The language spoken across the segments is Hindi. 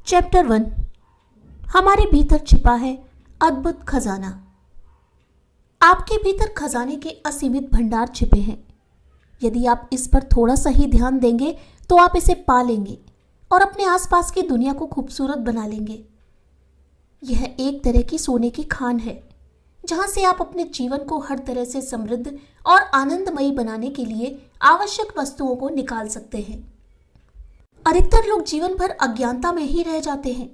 चैप्टर 1। हमारे भीतर छिपा है अद्भुत खजाना। आपके भीतर खजाने के असीमित भंडार छिपे हैं। यदि आप इस पर थोड़ा सा ही ध्यान देंगे तो आप इसे पा लेंगे और अपने आसपास की दुनिया को खूबसूरत बना लेंगे। यह एक तरह की सोने की खान है जहां से आप अपने जीवन को हर तरह से समृद्ध और आनंदमयी बनाने के लिए आवश्यक वस्तुओं को निकाल सकते हैं। अधिकतर लोग जीवन भर अज्ञानता में ही रह जाते हैं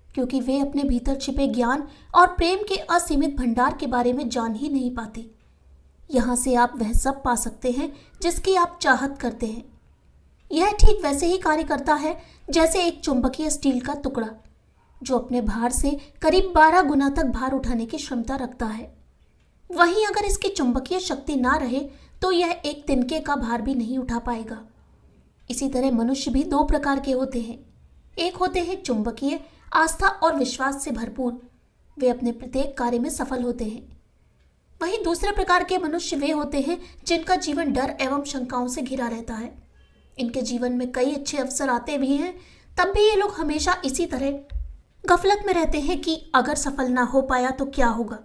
क्योंकि वे अपने भीतर छिपे ज्ञान और प्रेम के असीमित भंडार के बारे में जान ही नहीं पाते। यहाँ से आप वह सब पा सकते हैं जिसकी आप चाहत करते हैं। यह ठीक वैसे ही कार्य करता है जैसे एक चुंबकीय स्टील का टुकड़ा जो अपने भार से करीब 12 गुना तक भार उठाने की क्षमता रखता है। वहीं अगर इसकी चुंबकीय शक्ति ना रहे तो यह एक तिनके का भार भी नहीं उठा पाएगा। इसी तरह मनुष्य भी दो प्रकार के होते हैं। एक होते हैं चुंबकीय, आस्था और विश्वास से भरपूर, वे अपने प्रत्येक कार्य में सफल होते हैं। वहीं दूसरे प्रकार के मनुष्य वे होते हैं जिनका जीवन डर एवं शंकाओं से घिरा रहता है। इनके जीवन में कई अच्छे अवसर आते भी हैं, तब भी ये लोग हमेशा इसी तरह गफलत में रहते हैं कि अगर सफल ना हो पाया तो क्या होगा,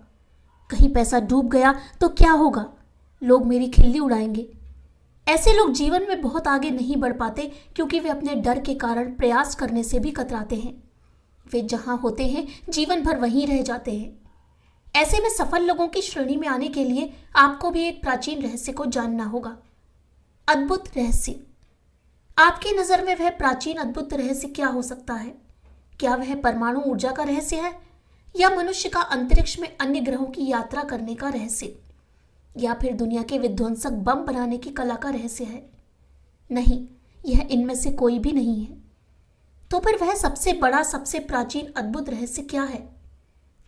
कहीं पैसा डूब गया तो क्या होगा, लोग मेरी खिल्ली उड़ाएंगे। ऐसे लोग जीवन में बहुत आगे नहीं बढ़ पाते क्योंकि वे अपने डर के कारण प्रयास करने से भी कतराते हैं। वे जहां होते हैं जीवन भर वहीं रह जाते हैं। ऐसे में सफल लोगों की श्रेणी में आने के लिए आपको भी एक प्राचीन रहस्य को जानना होगा। अद्भुत रहस्य। आपकी नजर में वह प्राचीन अद्भुत रहस्य क्या हो सकता है? क्या वह परमाणु ऊर्जा का रहस्य है, या मनुष्य का अंतरिक्ष में अन्य ग्रहों की यात्रा करने का रहस्य, या फिर दुनिया के विध्वंसक बम बनाने की कला का रहस्य है? नहीं, यह इनमें से कोई भी नहीं है। तो फिर वह सबसे बड़ा, सबसे प्राचीन अद्भुत रहस्य क्या है?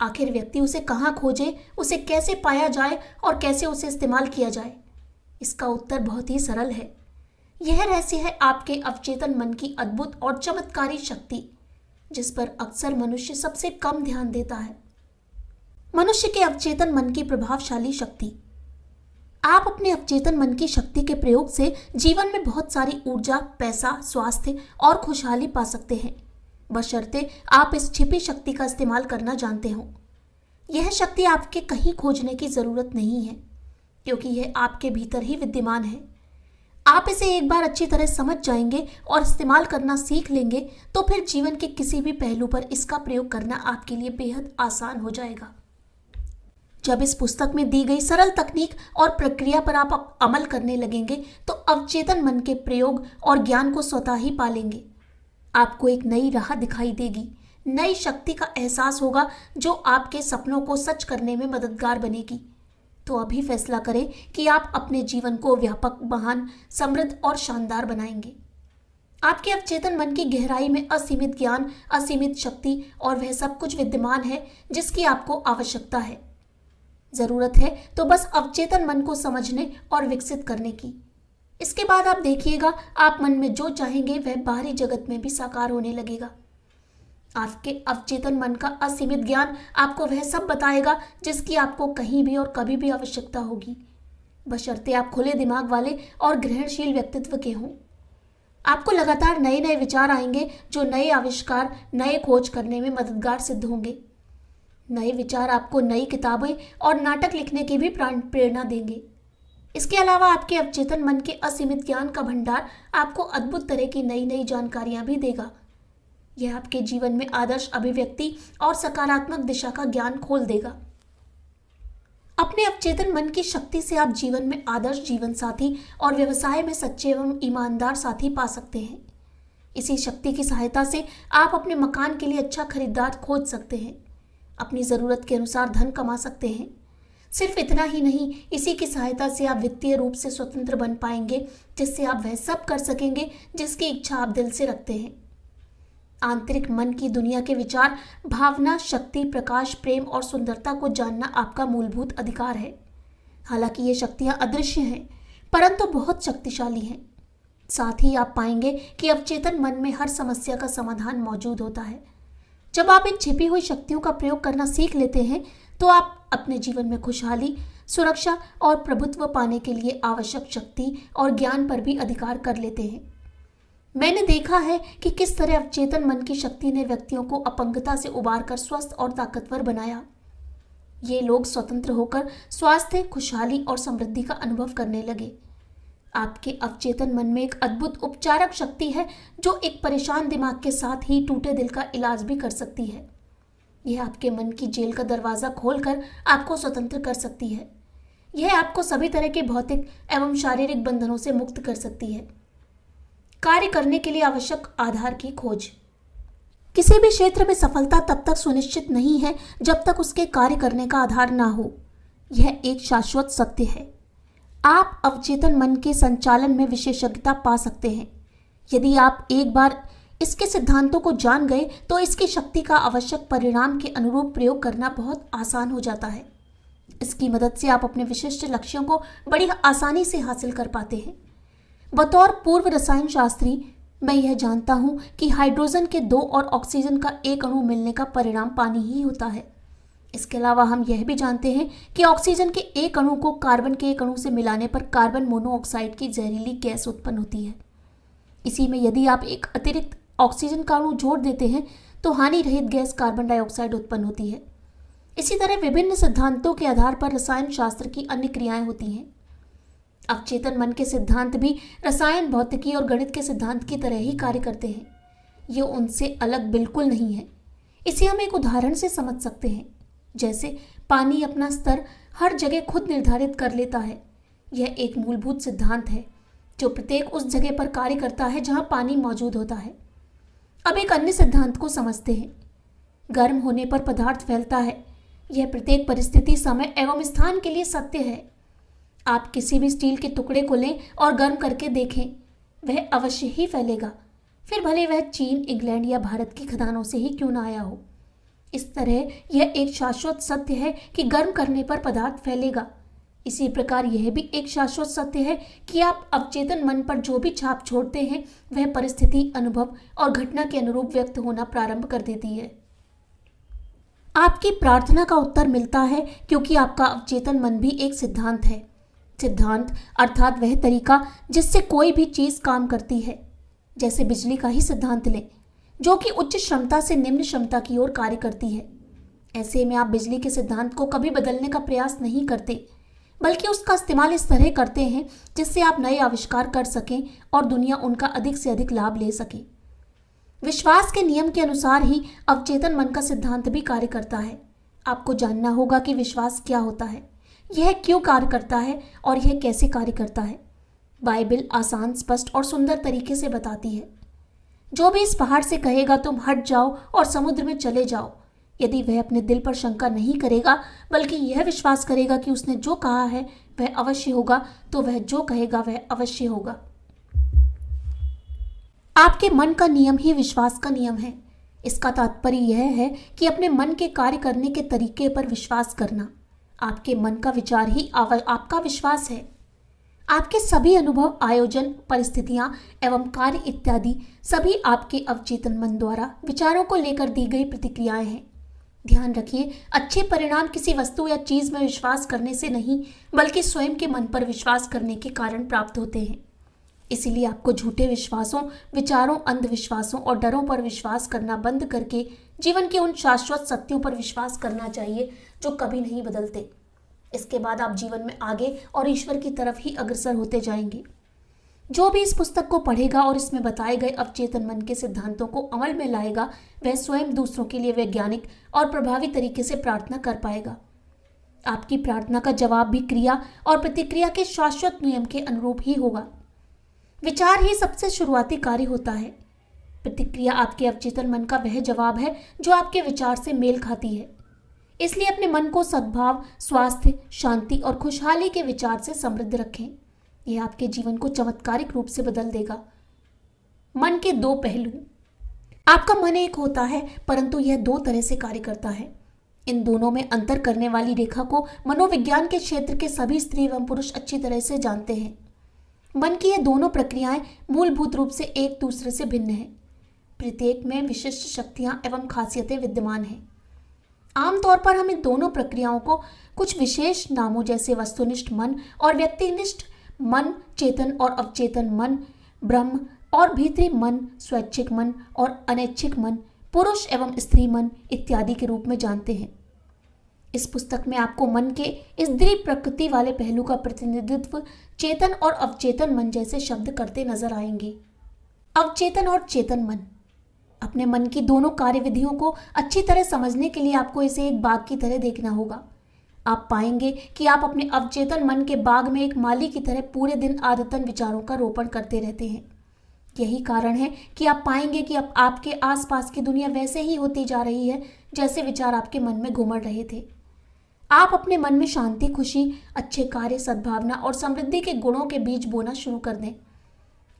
आखिर व्यक्ति उसे कहाँ खोजे, उसे कैसे पाया जाए और कैसे उसे इस्तेमाल किया जाए? इसका उत्तर बहुत ही सरल है। यह रहस्य है आपके अवचेतन मन की अद्भुत और चमत्कारी शक्ति, जिस पर अक्सर मनुष्य सबसे कम ध्यान देता है। मनुष्य के अवचेतन मन की प्रभावशाली शक्ति। आप अपने अवचेतन मन की शक्ति के प्रयोग से जीवन में बहुत सारी ऊर्जा, पैसा, स्वास्थ्य और खुशहाली पा सकते हैं, बशर्ते आप इस छिपी शक्ति का इस्तेमाल करना जानते हो। यह शक्ति आपके कहीं खोजने की जरूरत नहीं है क्योंकि यह आपके भीतर ही विद्यमान है। आप इसे एक बार अच्छी तरह समझ जाएंगे और इस्तेमाल करना सीख लेंगे तो फिर जीवन के किसी भी पहलू पर इसका प्रयोग करना आपके लिए बेहद आसान हो जाएगा। जब इस पुस्तक में दी गई सरल तकनीक और प्रक्रिया पर आप अमल करने लगेंगे तो अवचेतन मन के प्रयोग और ज्ञान को स्वतः ही पालेंगे। आपको एक नई राह दिखाई देगी, नई शक्ति का एहसास होगा जो आपके सपनों को सच करने में मददगार बनेगी। तो अभी फैसला करें कि आप अपने जीवन को व्यापक, महान, समृद्ध और शानदार बनाएंगे। आपके अवचेतन मन की गहराई में असीमित ज्ञान, असीमित शक्ति और वह सब कुछ विद्यमान है जिसकी आपको आवश्यकता है। जरूरत है तो बस अवचेतन मन को समझने और विकसित करने की। इसके बाद आप देखिएगा, आप मन में जो चाहेंगे वह बाहरी जगत में भी साकार होने लगेगा। आपके अवचेतन मन का असीमित ज्ञान आपको वह सब बताएगा जिसकी आपको कहीं भी और कभी भी आवश्यकता होगी, बशर्ते आप खुले दिमाग वाले और ग्रहणशील व्यक्तित्व के हों। आपको लगातार नए नए विचार आएंगे जो नए आविष्कार, नए खोज करने में मददगार सिद्ध होंगे। नए विचार आपको नई किताबें और नाटक लिखने की भी प्रेरणा देंगे। इसके अलावा आपके अवचेतन मन के असीमित ज्ञान का भंडार आपको अद्भुत तरह की नई नई जानकारियां भी देगा। यह आपके जीवन में आदर्श अभिव्यक्ति और सकारात्मक दिशा का ज्ञान खोल देगा। अपने अवचेतन मन की शक्ति से आप जीवन में आदर्श जीवन साथी और व्यवसाय में सच्चे एवं ईमानदार साथी पा सकते हैं। इसी शक्ति की सहायता से आप अपने मकान के लिए अच्छा खरीदार खोज सकते हैं, अपनी ज़रूरत के अनुसार धन कमा सकते हैं। सिर्फ इतना ही नहीं, इसी की सहायता से आप वित्तीय रूप से स्वतंत्र बन पाएंगे, जिससे आप वह सब कर सकेंगे जिसकी इच्छा आप दिल से रखते हैं। आंतरिक मन की दुनिया के विचार, भावना, शक्ति, प्रकाश, प्रेम और सुंदरता को जानना आपका मूलभूत अधिकार है। हालांकि ये शक्तियाँ अदृश्य हैं, परंतु बहुत शक्तिशाली हैं। साथ ही आप पाएंगे कि अवचेतन मन में हर समस्या का समाधान मौजूद होता है। जब आप इन छिपी हुई शक्तियों का प्रयोग करना सीख लेते हैं तो आप अपने जीवन में खुशहाली, सुरक्षा और प्रभुत्व पाने के लिए आवश्यक शक्ति और ज्ञान पर भी अधिकार कर लेते हैं। मैंने देखा है कि किस तरह अवचेतन मन की शक्ति ने व्यक्तियों को अपंगता से उबारकर स्वस्थ और ताकतवर बनाया। ये लोग स्वतंत्र होकर स्वास्थ्य, खुशहाली और समृद्धि का अनुभव करने लगे। आपके अवचेतन मन में एक अद्भुत उपचारक शक्ति है जो एक परेशान दिमाग के साथ ही टूटे दिल का इलाज भी कर सकती है। यह आपके मन की जेल का दरवाजा खोलकर आपको स्वतंत्र कर सकती है। यह आपको सभी तरह के भौतिक एवं शारीरिक बंधनों से मुक्त कर सकती है। कार्य करने के लिए आवश्यक आधार की खोज। किसी भी क्षेत्र में सफलता तब तक सुनिश्चित नहीं है जब तक उसके कार्य करने का आधार ना हो। यह एक शाश्वत सत्य है। आप अवचेतन मन के संचालन में विशेषज्ञता पा सकते हैं। यदि आप एक बार इसके सिद्धांतों को जान गए तो इसकी शक्ति का आवश्यक परिणाम के अनुरूप प्रयोग करना बहुत आसान हो जाता है। इसकी मदद से आप अपने विशिष्ट लक्ष्यों को बड़ी आसानी से हासिल कर पाते हैं। बतौर पूर्व रसायन शास्त्री मैं यह जानता हूं कि हाइड्रोजन के 2 और ऑक्सीजन का 1 अणु मिलने का परिणाम पानी ही होता है। इसके अलावा हम यह भी जानते हैं कि ऑक्सीजन के 1 अणु को कार्बन के 1 अणु से मिलाने पर कार्बन मोनोऑक्साइड की जहरीली गैस उत्पन्न होती है। इसी में यदि आप एक अतिरिक्त ऑक्सीजन का अणु जोड़ देते हैं तो हानि रहित गैस कार्बन डाइऑक्साइड उत्पन्न होती है। इसी तरह विभिन्न सिद्धांतों के आधार पर रसायन शास्त्र की अन्य क्रियाएं होती हैं। अवचेतन मन के सिद्धांत भी रसायन, भौतिकी और गणित के सिद्धांत की तरह ही कार्य करते हैं। ये उनसे अलग बिल्कुल नहीं है। इसे हम एक उदाहरण से समझ सकते हैं। जैसे पानी अपना स्तर हर जगह खुद निर्धारित कर लेता है। यह एक मूलभूत सिद्धांत है जो प्रत्येक उस जगह पर कार्य करता है जहां पानी मौजूद होता है। अब एक अन्य सिद्धांत को समझते हैं। गर्म होने पर पदार्थ फैलता है। यह प्रत्येक परिस्थिति, समय एवं स्थान के लिए सत्य है। आप किसी भी स्टील के टुकड़े को लें और गर्म करके देखें, वह अवश्य ही फैलेगा, फिर भले वह चीन, इंग्लैंड या भारत की खदानों से ही क्यों ना आया हो। इस तरह यह एक शाश्वत सत्य है कि गर्म करने पर पदार्थ फैलेगा। इसी प्रकार यह भी एक शाश्वत सत्य है कि आप अवचेतन मन पर जो भी छाप छोड़ते हैं वह परिस्थिति, अनुभव और घटना के अनुरूप व्यक्त होना प्रारंभ कर देती है। आपकी प्रार्थना का उत्तर मिलता है क्योंकि आपका अवचेतन मन भी एक सिद्धांत है। सिद्धांत अर्थात वह तरीका जिससे कोई भी चीज काम करती है। जैसे बिजली का ही सिद्धांत लें, जो कि उच्च क्षमता से निम्न क्षमता की ओर कार्य करती है। ऐसे में आप बिजली के सिद्धांत को कभी बदलने का प्रयास नहीं करते, बल्कि उसका इस्तेमाल इस तरह करते हैं जिससे आप नए आविष्कार कर सकें और दुनिया उनका अधिक से अधिक लाभ ले सके। विश्वास के नियम के अनुसार ही अवचेतन मन का सिद्धांत भी कार्य करता है। आपको जानना होगा कि विश्वास क्या होता है, यह क्यों कार्य करता है और यह कैसे कार्य करता है। बाइबल आसान, स्पष्ट और सुंदर तरीके से बताती है। जो भी इस पहाड़ से कहेगा तुम हट जाओ और समुद्र में चले जाओ, यदि वह अपने दिल पर शंका नहीं करेगा बल्कि यह विश्वास करेगा कि उसने जो कहा है वह अवश्य होगा, तो वह जो कहेगा वह अवश्य होगा। आपके मन का नियम ही विश्वास का नियम है। इसका तात्पर्य यह है कि अपने मन के कार्य करने के तरीके पर विश्वास करना। आपके मन का विचार ही आपका विश्वास है। आपके सभी अनुभव, आयोजन, परिस्थितियां एवं कार्य इत्यादि सभी आपके अवचेतन मन द्वारा विचारों को लेकर दी गई प्रतिक्रियाएं हैं। ध्यान रखिए, अच्छे परिणाम किसी वस्तु या चीज में विश्वास करने से नहीं बल्कि स्वयं के मन पर विश्वास करने के कारण प्राप्त होते हैं। इसीलिए आपको झूठे विश्वासों, विचारों, अंधविश्वासों और डरों पर विश्वास करना बंद करके जीवन के उन शाश्वत सत्यों पर विश्वास करना चाहिए जो कभी नहीं बदलते। इसके बाद आप जीवन में आगे और ईश्वर की तरफ ही अग्रसर होते जाएंगे। जो भी इस पुस्तक को पढ़ेगा और इसमें बताए गए अवचेतन मन के सिद्धांतों को अमल में लाएगा, वह स्वयं दूसरों के लिए वैज्ञानिक और प्रभावी तरीके से प्रार्थना कर पाएगा। आपकी प्रार्थना का जवाब भी क्रिया और प्रतिक्रिया के शाश्वत नियम के अनुरूप ही होगा। विचार ही सबसे शुरुआती कार्य होता है। प्रतिक्रिया आपके अवचेतन मन का वह जवाब है जो आपके विचार से मेल खाती है। इसलिए अपने मन को सद्भाव, स्वास्थ्य, शांति और खुशहाली के विचार से समृद्ध रखें। यह आपके जीवन को चमत्कारिक रूप से बदल देगा। मन के 2 पहलू। आपका मन एक होता है, परंतु यह 2 तरह से कार्य करता है। इन दोनों में अंतर करने वाली रेखा को मनोविज्ञान के क्षेत्र के सभी स्त्री एवं पुरुष अच्छी तरह से जानते हैं। मन की ये दोनों प्रक्रियाएं मूलभूत रूप से एक दूसरे से भिन्न हैं। प्रत्येक में विशिष्ट शक्तियां एवं खासियतें विद्यमान हैं। आमतौर पर हम इन दोनों प्रक्रियाओं को कुछ विशेष नामों जैसे वस्तुनिष्ठ मन और व्यक्तिनिष्ठ मन, चेतन और अवचेतन मन, ब्रह्म और भीतरी मन, स्वैच्छिक मन और अनैच्छिक मन, पुरुष एवं स्त्री मन इत्यादि के रूप में जानते हैं। इस पुस्तक में आपको मन के इस द्वि प्रकृति वाले पहलू का प्रतिनिधित्व चेतन और अवचेतन मन जैसे शब्द करते नजर आएंगे। अवचेतन और चेतन मन। अपने मन की दोनों कार्यविधियों को अच्छी तरह समझने के लिए आपको इसे एक बाग की तरह देखना होगा। आप पाएंगे कि आप अपने अवचेतन मन के बाग में एक माली की तरह पूरे दिन आदतन विचारों का रोपण करते रहते हैं। यही कारण है कि आप पाएंगे कि अब आपके आसपास की दुनिया वैसे ही होती जा रही है जैसे विचार आपके मन में घुमड़ रहे थे। आप अपने मन में शांति, खुशी, अच्छे कार्य, सद्भावना और समृद्धि के गुणों के बीज बोना शुरू कर दें।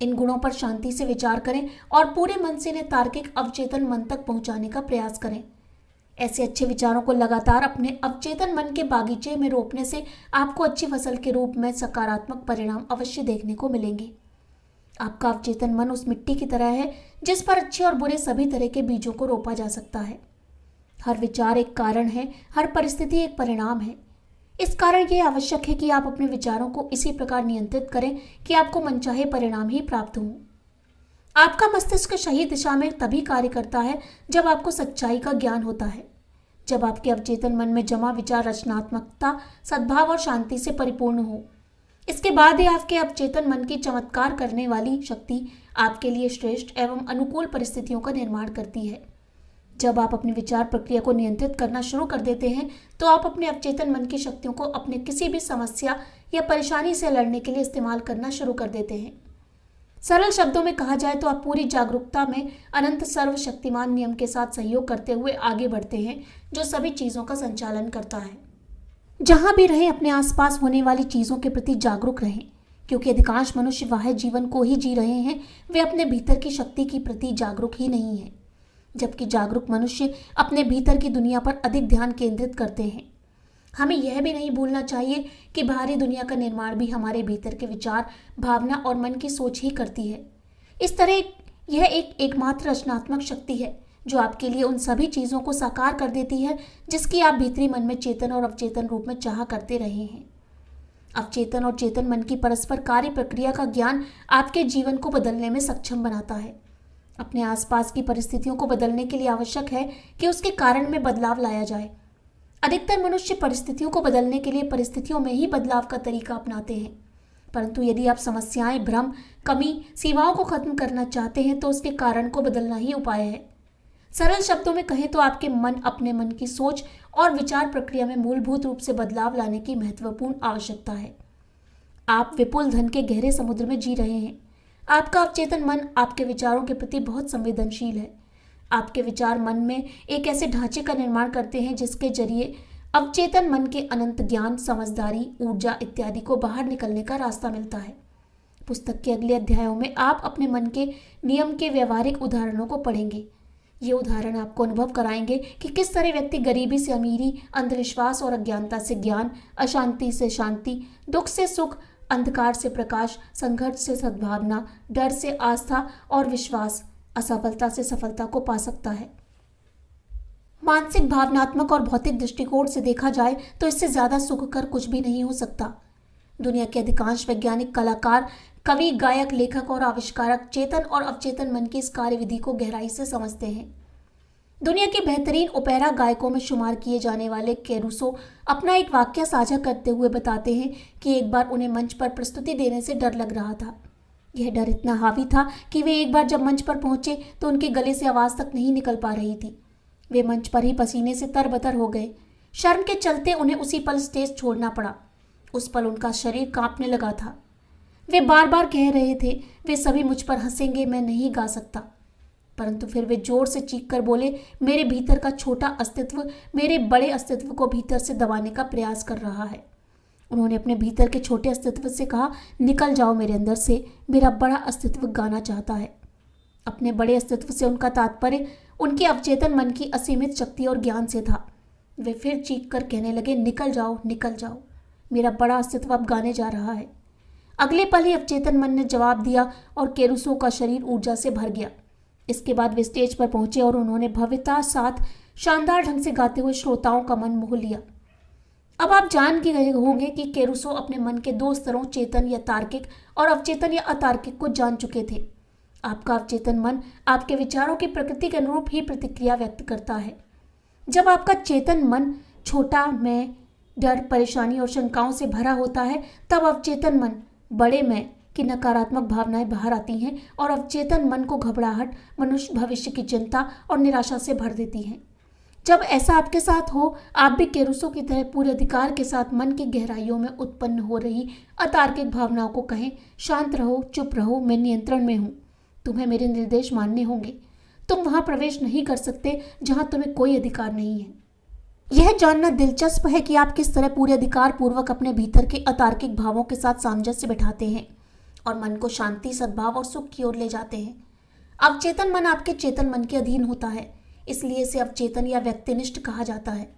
इन गुणों पर शांति से विचार करें और पूरे मन से इन्हें तार्किक अवचेतन मन तक पहुंचाने का प्रयास करें। ऐसे अच्छे विचारों को लगातार अपने अवचेतन मन के बागीचे में रोपने से आपको अच्छी फसल के रूप में सकारात्मक परिणाम अवश्य देखने को मिलेंगे। आपका अवचेतन मन उस मिट्टी की तरह है जिस पर अच्छे और बुरे सभी तरह के बीजों को रोपा जा सकता है। हर विचार एक कारण है, हर परिस्थिति एक परिणाम है। इस कारण यह आवश्यक है कि आप अपने विचारों को इसी प्रकार नियंत्रित करें कि आपको मनचाहे परिणाम ही प्राप्त हों। आपका मस्तिष्क सही दिशा में तभी कार्य करता है जब आपको सच्चाई का ज्ञान होता है, जब आपके अवचेतन मन में जमा विचार रचनात्मकता, सद्भाव और शांति से परिपूर्ण हो। इसके बाद ही आपके अवचेतन मन की चमत्कार करने वाली शक्ति आपके लिए श्रेष्ठ एवं अनुकूल परिस्थितियों का निर्माण करती है। जब आप अपनी विचार प्रक्रिया को नियंत्रित करना शुरू कर देते हैं तो आप अपने अवचेतन मन की शक्तियों को अपने किसी भी समस्या या परेशानी से लड़ने के लिए इस्तेमाल करना शुरू कर देते हैं। सरल शब्दों में कहा जाए तो आप पूरी जागरूकता में अनंत सर्वशक्तिमान नियम के साथ सहयोग करते हुए आगे बढ़ते हैं जो सभी चीज़ों का संचालन करता है। जहां भी रहें अपने आसपास होने वाली चीज़ों के प्रति जागरूक रहें, क्योंकि अधिकांश मनुष्य वाह्य जीवन को ही जी रहे हैं, वे अपने भीतर की शक्ति के प्रति जागरूक ही नहीं है। जबकि जागरूक मनुष्य अपने भीतर की दुनिया पर अधिक ध्यान केंद्रित करते हैं। हमें यह भी नहीं भूलना चाहिए कि बाहरी दुनिया का निर्माण भी हमारे भीतर के विचार, भावना और मन की सोच ही करती है। इस तरह यह एक एकमात्र रचनात्मक शक्ति है जो आपके लिए उन सभी चीज़ों को साकार कर देती है जिसकी आप भीतरी मन में चेतन और अवचेतन रूप में चाह करते रहे हैं। अवचेतन और चेतन मन की परस्पर कार्य प्रक्रिया का ज्ञान आपके जीवन को बदलने में सक्षम बनाता है। अपने आसपास की परिस्थितियों को बदलने के लिए आवश्यक है कि उसके कारण में बदलाव लाया जाए। अधिकतर मनुष्य परिस्थितियों को बदलने के लिए परिस्थितियों में ही बदलाव का तरीका अपनाते हैं, परंतु यदि आप समस्याएं, भ्रम, कमी, सीमाओं को खत्म करना चाहते हैं तो उसके कारण को बदलना ही उपाय है। सरल शब्दों में कहें तो आपके मन अपने मन की सोच और विचार प्रक्रिया में मूलभूत रूप से बदलाव लाने की महत्वपूर्ण आवश्यकता है। आप विपुल धन के गहरे समुद्र में जी रहे हैं। आपका अवचेतन मन आपके विचारों के प्रति बहुत संवेदनशील है। आपके विचार मन में एक ऐसे ढांचे का निर्माण करते हैं जिसके जरिए अवचेतन मन के अनंत ज्ञान, समझदारी, ऊर्जा इत्यादि को बाहर निकलने का रास्ता मिलता है। पुस्तक के अगले अध्यायों में आप अपने मन के नियम के व्यवहारिक उदाहरणों को पढ़ेंगे। ये उदाहरण आपको अनुभव कराएंगे कि किस तरह व्यक्ति गरीबी से अमीरी, अंधविश्वास और अज्ञानता से ज्ञान, अशांति से शांति, दुख से सुख, अंधकार से प्रकाश, संघर्ष से सद्भावना, डर से आस्था और विश्वास, असफलता से सफलता को पा सकता है। मानसिक, भावनात्मक और भौतिक दृष्टिकोण से देखा जाए तो इससे ज्यादा सुखकर कुछ भी नहीं हो सकता। दुनिया के अधिकांश वैज्ञानिक, कलाकार, कवि, गायक, लेखक और आविष्कारक चेतन और अवचेतन मन की इस कार्यविधि को गहराई से समझते हैं। दुनिया के बेहतरीन ओपेरा गायकों में शुमार किए जाने वाले कैरूसो अपना एक वाक्य साझा करते हुए बताते हैं कि एक बार उन्हें मंच पर प्रस्तुति देने से डर लग रहा था। यह डर इतना हावी था कि वे एक बार जब मंच पर पहुंचे तो उनके गले से आवाज़ तक नहीं निकल पा रही थी। वे मंच पर ही पसीने से तरबतर हो गए। शर्म के चलते उन्हें उसी पल स्टेज छोड़ना पड़ा। उस पल उनका शरीर कांपने लगा था। वे बार बार कह रहे थे, वे सभी मुझ पर हंसेंगे, मैं नहीं गा सकता। परंतु फिर वे जोर से चीख कर बोले, मेरे भीतर का छोटा अस्तित्व मेरे बड़े अस्तित्व को भीतर से दबाने का प्रयास कर रहा है। उन्होंने अपने भीतर के छोटे अस्तित्व से कहा, निकल जाओ मेरे अंदर से, मेरा बड़ा अस्तित्व गाना चाहता है। अपने बड़े अस्तित्व से उनका तात्पर्य उनके अवचेतन मन की असीमित शक्ति और ज्ञान से था। वे फिर चीख कर कहने लगे, निकल जाओ, निकल जाओ, मेरा बड़ा अस्तित्व अब गाने जा रहा है। अगले पल ही अवचेतन मन ने जवाब दिया और कैरूसो का शरीर ऊर्जा से भर गया। इसके बाद वे स्टेज पर पहुंचे और उन्होंने भव्यता साथ शानदार ढंग से गाते हुए श्रोताओं का मन मोह लिया। अब आप जान गए होंगे कि कैरूसो अपने मन के दो स्तरों, चेतन या तार्किक और अवचेतन या अतार्किक को जान चुके थे। आपका अवचेतन मन आपके विचारों की प्रकृति के अनुरूप ही प्रतिक्रिया व्यक्त करता है। जब आपका चेतन मन छोटा मैं, डर, परेशानी और शंकाओं से भरा होता है, तब अवचेतन मन बड़े मैं की नकारात्मक भावनाएं बाहर आती हैं और अवचेतन मन को घबराहट, मनुष्य भविष्य की चिंता और निराशा से भर देती हैं। जब ऐसा आपके साथ हो, आप भी केरूसो की तरह पूरे अधिकार के साथ मन की गहराइयों में उत्पन्न हो रही अतार्किक भावनाओं को कहें, शांत रहो, चुप रहो, मैं नियंत्रण में हूँ, तुम्हें मेरे निर्देश मानने होंगे। तुम वहां प्रवेश नहीं कर सकते जहां तुम्हें कोई अधिकार नहीं है। यह जानना दिलचस्प है कि आप किस तरह पूरे अधिकार पूर्वक अपने भीतर के अतार्किक भावों के साथ सामंजस्य बिठाते हैं और मन को शांति, सद्भाव और सुख की ओर ले जाते हैं। अवचेतन मन आपके चेतन मन के अधीन होता है, इसलिए इसे अवचेतन या व्यक्तिनिष्ठ कहा जाता है।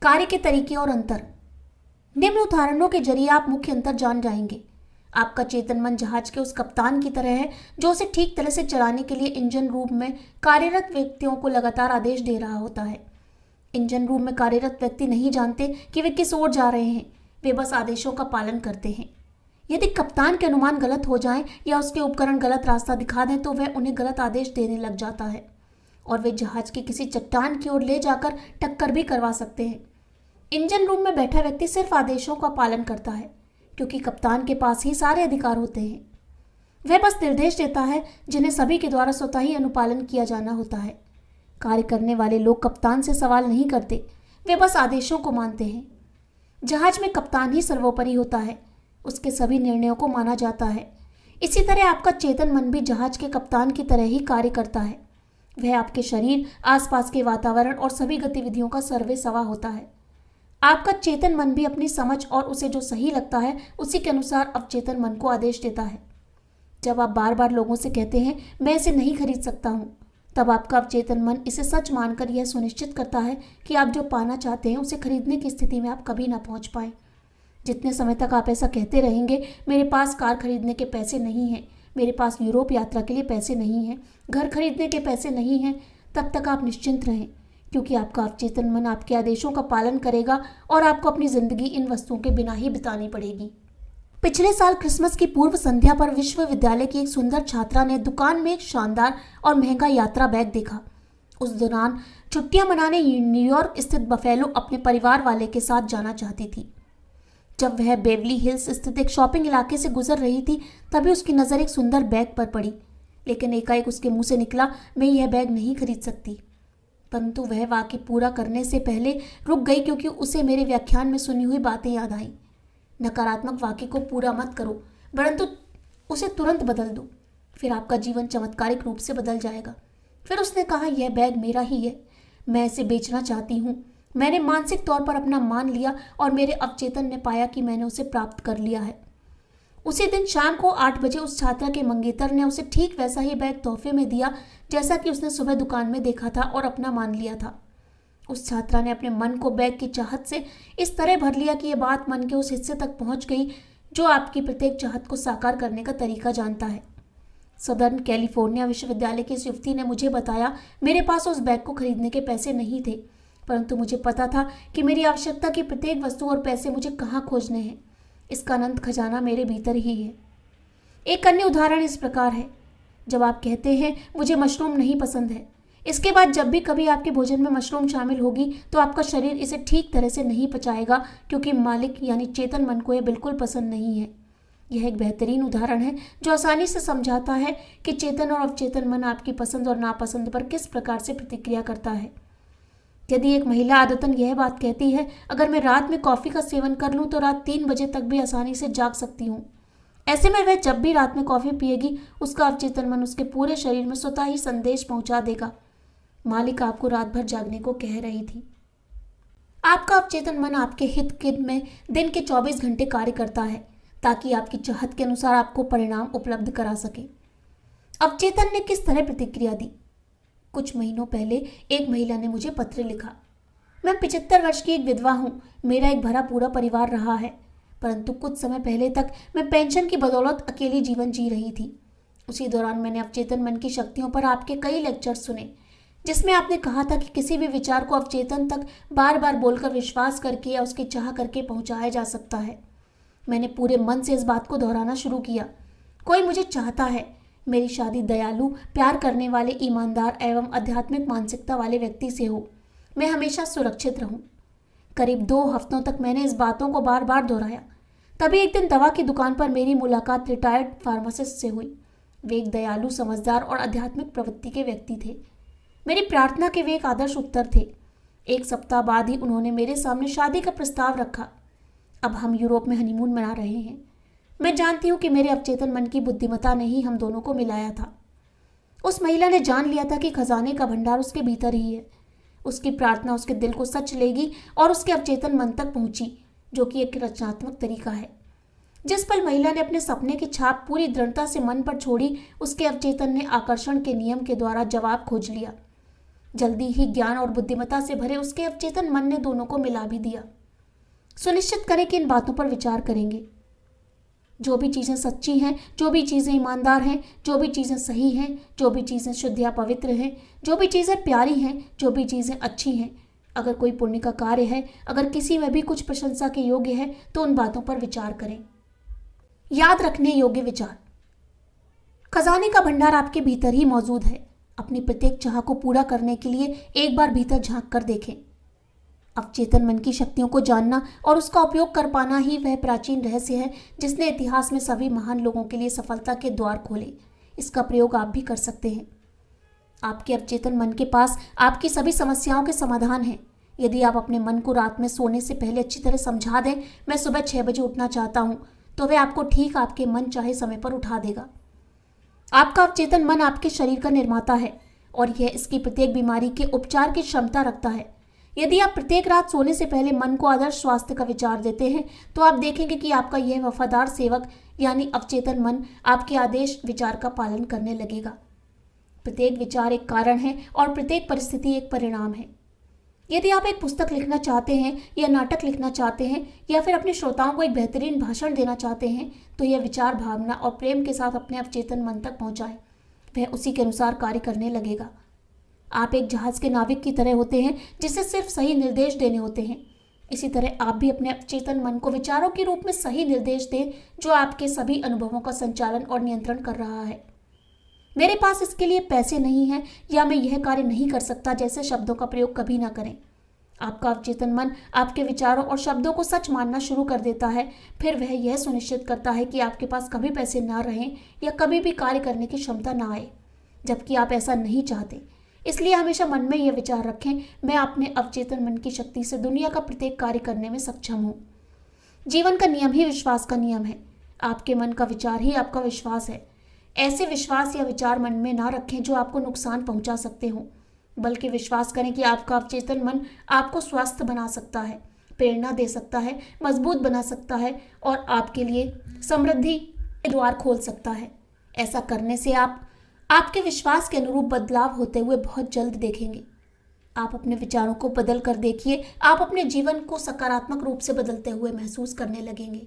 कार्य के तरीके और अंतर। निम्न उदाहरणों के जरिए आप मुख्य अंतर जान जाएंगे। आपका चेतन मन जहाज के उस कप्तान की तरह है जो उसे ठीक तरह से चलाने के लिए इंजन रूम में कार्यरत व्यक्तियों को लगातार आदेश दे रहा होता है। इंजन रूम में कार्यरत व्यक्ति नहीं जानते कि वे किस ओर जा रहे हैं, वे बस आदेशों का पालन करते हैं। यदि कप्तान के अनुमान गलत हो जाएं या उसके उपकरण गलत रास्ता दिखा दें तो वह उन्हें गलत आदेश देने लग जाता है और वे जहाज की किसी चट्टान की ओर ले जाकर टक्कर भी करवा सकते हैं। इंजन रूम में बैठा व्यक्ति सिर्फ आदेशों का पालन करता है क्योंकि कप्तान के पास ही सारे अधिकार होते हैं। वह बस निर्देश देता है जिन्हें सभी के द्वारा स्वतः ही अनुपालन किया जाना होता है। कार्य करने वाले लोग कप्तान से सवाल नहीं करते, वे बस आदेशों को मानते हैं। जहाज में कप्तान ही सर्वोपरि होता है, उसके सभी निर्णयों को माना जाता है। इसी तरह आपका चेतन मन भी जहाज के कप्तान की तरह ही कार्य करता है। वह आपके शरीर, आसपास के वातावरण और सभी गतिविधियों का सर्वेसर्वा होता है। आपका चेतन मन भी अपनी समझ और उसे जो सही लगता है उसी के अनुसार अवचेतन मन को आदेश देता है। जब आप बार बार लोगों से कहते हैं मैं इसे नहीं खरीद सकता हूँ, तब आपका अवचेतन मन इसे सच मानकर यह सुनिश्चित करता है कि आप जो पाना चाहते हैं उसे खरीदने की स्थिति में आप कभी ना पहुँच पाएं। जितने समय तक आप ऐसा कहते रहेंगे, मेरे पास कार खरीदने के पैसे नहीं हैं, मेरे पास यूरोप यात्रा के लिए पैसे नहीं हैं, घर खरीदने के पैसे नहीं हैं, तब तक आप निश्चिंत रहें, क्योंकि आपका अवचेतन मन आपके आदेशों का पालन करेगा और आपको अपनी जिंदगी इन वस्तुओं के बिना ही बितानी पड़ेगी। पिछले साल क्रिसमस की पूर्व संध्या पर विश्वविद्यालय की एक सुंदर छात्रा ने दुकान में एक शानदार और महंगा यात्रा बैग देखा। उस दौरान छुट्टियां मनाने न्यूयॉर्क स्थित बफेलो अपने परिवार वाले के साथ जाना चाहती थी। जब वह बेवली हिल्स स्थित एक शॉपिंग इलाके से गुजर रही थी, तभी उसकी नज़र एक सुंदर बैग पर पड़ी, लेकिन एकाएक उसके मुंह से निकला, मैं यह बैग नहीं खरीद सकती। परंतु वह वाक्य पूरा करने से पहले रुक गई क्योंकि उसे मेरे व्याख्यान में सुनी हुई बातें याद आईं। नकारात्मक वाक्य को पूरा मत करो, परंतु उसे तुरंत बदल दो, फिर आपका जीवन चमत्कारिक रूप से बदल जाएगा। फिर उसने कहा, यह बैग मेरा ही है, मैं इसे बेचना चाहती हूँ। मैंने मानसिक तौर पर अपना मान लिया और मेरे अवचेतन ने पाया कि मैंने उसे प्राप्त कर लिया है। उसी दिन शाम को 8 बजे उस छात्रा के मंगेतर ने उसे ठीक वैसा ही बैग तोहफे में दिया जैसा कि उसने सुबह दुकान में देखा था और अपना मान लिया था। उस छात्रा ने अपने मन को बैग की चाहत से इस तरह भर लिया कि यह बात मन के उस हिस्से तक पहुंच गई जो आपकी प्रत्येक चाहत को साकार करने का तरीका जानता है। सदर्न कैलिफोर्निया विश्वविद्यालय की इस युवती ने मुझे बताया, मेरे पास उस बैग को खरीदने के पैसे नहीं थे, परंतु मुझे पता था कि मेरी आवश्यकता की प्रत्येक वस्तु और पैसे मुझे कहाँ खोजने हैं। इसका अनंत खजाना मेरे भीतर ही है। एक अन्य उदाहरण इस प्रकार है, जब आप कहते हैं मुझे मशरूम नहीं पसंद है, इसके बाद जब भी कभी आपके भोजन में मशरूम शामिल होगी तो आपका शरीर इसे ठीक तरह से नहीं पचाएगा क्योंकि मालिक यानी चेतन मन को यह बिल्कुल पसंद नहीं है। यह एक बेहतरीन उदाहरण है जो आसानी से समझाता है कि चेतन और अवचेतन मन आपकी पसंद और नापसंद पर किस प्रकार से प्रतिक्रिया करता है। यदि एक महिला आदतन यह बात कहती है, अगर मैं रात में कॉफ़ी का सेवन कर लूँ तो रात 3 बजे तक भी आसानी से जाग सकती हूँ, ऐसे में वह जब भी रात में कॉफ़ी पिएगी उसका अवचेतन मन उसके पूरे शरीर में स्वतः ही संदेश पहुँचा देगा, मालिक आपको रात भर जागने को कह रही थी। आपका अवचेतन मन आपके हित में दिन के 24 घंटे कार्य करता है ताकि आपकी चाहत के अनुसार आपको परिणाम उपलब्ध करा सके। अवचेतन ने किस तरह प्रतिक्रिया दी? कुछ महीनों पहले एक महिला ने मुझे पत्र लिखा, मैं 75 वर्ष की एक विधवा हूँ, मेरा एक भरा पूरा परिवार रहा है, परंतु कुछ समय पहले तक मैं पेंशन की बदौलत अकेली जीवन जी रही थी। उसी दौरान मैंने अवचेतन मन की शक्तियों पर आपके कई लेक्चर सुने जिसमें आपने कहा था कि किसी भी विचार को अवचेतन तक बार बार बोलकर विश्वास करके या उसकी चाह करके पहुंचाया जा सकता है। मैंने पूरे मन से इस बात को दोहराना शुरू किया, कोई मुझे चाहता है, मेरी शादी दयालु, प्यार करने वाले, ईमानदार एवं आध्यात्मिक मानसिकता वाले व्यक्ति से हो। मैं हमेशा सुरक्षित रहूं। करीब 2 हफ्तों तक मैंने इस बातों को बार बार दोहराया। तभी एक दिन दवा की दुकान पर मेरी मुलाकात रिटायर्ड फार्मासिस्ट से हुई। वे एक दयालु, समझदार और आध्यात्मिक प्रवृत्ति के व्यक्ति थे। मेरी प्रार्थना के वे एक आदर्श उत्तर थे। 1 सप्ताह बाद ही उन्होंने मेरे सामने शादी का प्रस्ताव रखा। अब हम यूरोप में हनीमून मना रहे हैं। मैं जानती हूँ कि मेरे अवचेतन मन की बुद्धिमत्ता ने ही हम दोनों को मिलाया था। उस महिला ने जान लिया था कि खजाने का भंडार उसके भीतर ही है। उसकी प्रार्थना उसके दिल को सच लेगी और उसके अवचेतन मन तक पहुंची, जो कि एक रचनात्मक तरीका है। जिस पल महिला ने अपने सपने की छाप पूरी दृढ़ता से मन पर छोड़ी, उसके अवचेतन ने आकर्षण के नियम के द्वारा जवाब खोज लिया। जल्दी ही ज्ञान और बुद्धिमत्ता से भरे उसके अवचेतन मन ने दोनों को मिला भी दिया। सुनिश्चित करें कि इन बातों पर विचार करेंगे। जो भी चीज़ें सच्ची हैं, जो भी चीज़ें ईमानदार हैं, जो भी चीज़ें सही हैं, जो भी चीज़ें शुद्ध या पवित्र हैं, जो भी चीज़ें प्यारी हैं, जो भी चीज़ें अच्छी हैं, अगर कोई पुण्य का कार्य है, अगर किसी में भी कुछ प्रशंसा के योग्य है, तो उन बातों पर विचार करें। याद रखने योग्य विचार। खजाने का भंडार आपके भीतर ही मौजूद है। अपनी प्रत्येक चाह को पूरा करने के लिए एक बार भीतर झांक कर देखें। अवचेतन मन की शक्तियों को जानना और उसका उपयोग कर पाना ही वह प्राचीन रहस्य है जिसने इतिहास में सभी महान लोगों के लिए सफलता के द्वार खोले। इसका प्रयोग आप भी कर सकते हैं। आपके अवचेतन मन के पास आपकी सभी समस्याओं के समाधान हैं। यदि आप अपने मन को रात में सोने से पहले अच्छी तरह समझा दें, मैं सुबह 6 बजे उठना चाहता हूं, तो वह आपको ठीक आपके मन चाहे समय पर उठा देगा। आपका अवचेतन मन आपके शरीर का निर्माता है और यह इसकी प्रत्येक बीमारी के उपचार की क्षमता रखता है। यदि आप प्रत्येक रात सोने से पहले मन को आदर्श स्वास्थ्य का विचार देते हैं, तो आप देखेंगे कि आपका यह वफादार सेवक यानी अवचेतन मन आपके आदेश विचार का पालन करने लगेगा। प्रत्येक विचार एक कारण है और प्रत्येक परिस्थिति एक परिणाम है। यदि आप एक पुस्तक लिखना चाहते हैं या नाटक लिखना चाहते हैं या फिर अपने श्रोताओं को एक बेहतरीन भाषण देना चाहते हैं, तो यह विचार, भावना और प्रेम के साथ अपने अवचेतन मन तक पहुंचाएं। वह उसी के अनुसार कार्य करने लगेगा। आप एक जहाज के नाविक की तरह होते हैं जिसे सिर्फ सही निर्देश देने होते हैं। इसी तरह आप भी अपने अवचेतन मन को विचारों के रूप में सही निर्देश दें, जो आपके सभी अनुभवों का संचालन और नियंत्रण कर रहा है। मेरे पास इसके लिए पैसे नहीं हैं या मैं यह कार्य नहीं कर सकता जैसे शब्दों का प्रयोग कभी ना करें। आपका अवचेतन मन आपके विचारों और शब्दों को सच मानना शुरू कर देता है। फिर वह यह सुनिश्चित करता है कि आपके पास कभी पैसे ना रहें या कभी भी कार्य करने की क्षमता ना आए, जबकि आप ऐसा नहीं चाहते। इसलिए हमेशा मन में यह विचार रखें, मैं अपने अवचेतन मन की शक्ति से दुनिया का प्रत्येक कार्य करने में सक्षम हूँ। जीवन का नियम ही विश्वास का नियम है। आपके मन का विचार ही आपका विश्वास है। ऐसे विश्वास या विचार मन में ना रखें जो आपको नुकसान पहुंचा सकते हों, बल्कि विश्वास करें कि आपका अवचेतन मन आपको स्वस्थ बना सकता है, प्रेरणा दे सकता है, मजबूत बना सकता है और आपके लिए समृद्धि के द्वार खोल सकता है। ऐसा करने से आप आपके विश्वास के अनुरूप बदलाव होते हुए बहुत जल्द देखेंगे। आप अपने विचारों को बदल कर देखिए, आप अपने जीवन को सकारात्मक रूप से बदलते हुए महसूस करने लगेंगे।